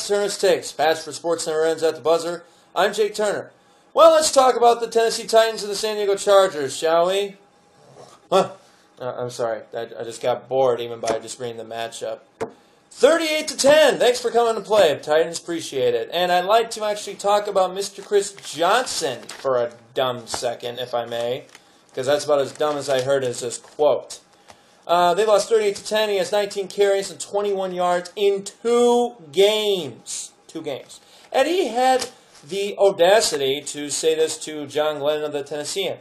Turnerstakes. Patch for Sports Never Ends at the buzzer. I'm Jake Turner. Well, let's talk about the Tennessee Titans and the San Diego Chargers, shall we? I'm sorry. I just got bored even by just reading the matchup. 38-10. Thanks for coming to play. Titans appreciate it. And I'd like to actually talk about Mr. Chris Johnson for a dumb second, if I may, because that's about as dumb as I heard as this quote. They lost 38-10. He has 19 carries and 21 yards in 2 games. 2 games. And he had the audacity to say this to John Glennon of the Tennessean.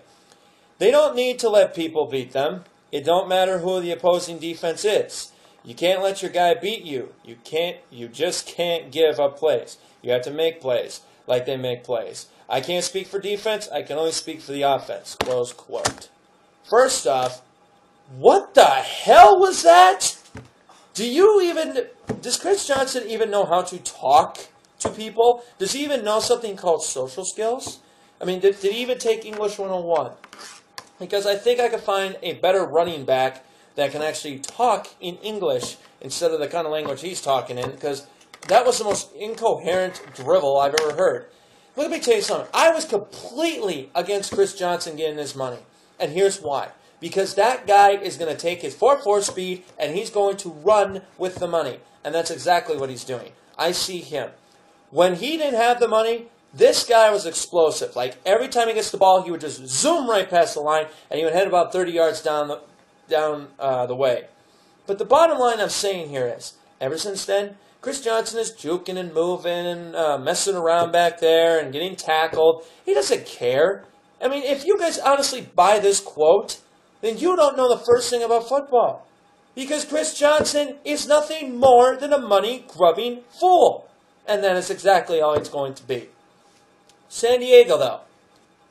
They don't need to let people beat them. It don't matter who the opposing defense is. You can't let your guy beat you. You just can't give up plays. You have to make plays like they make plays. I can't speak for defense. I can only speak for the offense. Close quote. First off, what the hell was that? Does Chris Johnson even know how to talk to people? Does he even know something called social skills? I mean, did he even take English 101? Because I think I could find a better running back that can actually talk in English instead of the kind of language he's talking in, because that was the most incoherent drivel I've ever heard. Let me tell you something. I was completely against Chris Johnson getting his money, and here's why. Because that guy is going to take his 4.4 speed, and he's going to run with the money, and that's exactly what he's doing. I see him. When he didn't have the money, this guy was explosive. Like, every time he gets the ball, he would just zoom right past the line, and he would head about 30 yards down the way. But the bottom line I'm saying here is, ever since then, Chris Johnson is juking and moving and messing around back there and getting tackled. He doesn't care. I mean, if you guys honestly buy this quote, then you don't know the first thing about football. Because Chris Johnson is nothing more than a money-grubbing fool. And that is exactly all he's going to be. San Diego, though.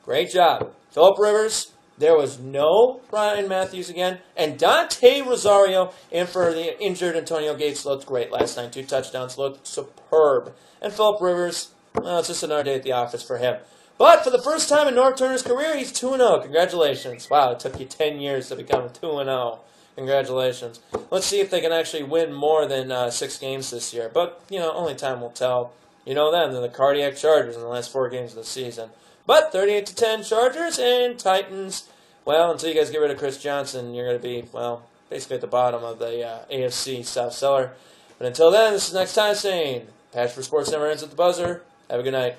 Great job. Phillip Rivers. There was no Ryan Matthews again. And Dante Rosario in for the injured Antonio Gates looked great last night. 2 touchdowns, looked superb. And Phillip Rivers, well, it's just another day at the office for him. But for the first time in Norv Turner's career, he's 2-0. Congratulations. Wow, it took you 10 years to become 2-0. Congratulations. Let's see if they can actually win more than 6 games this year. But, only time will tell. You know them, they're the Cardiac Chargers in the last 4 games of the season. But 38-10 Chargers and Titans. Well, until you guys get rid of Chris Johnson, you're going to be, well, basically at the bottom of the AFC South Cellar. But until then, this is Next Time saying, Patch for Sports Never Ends at the buzzer. Have a good night.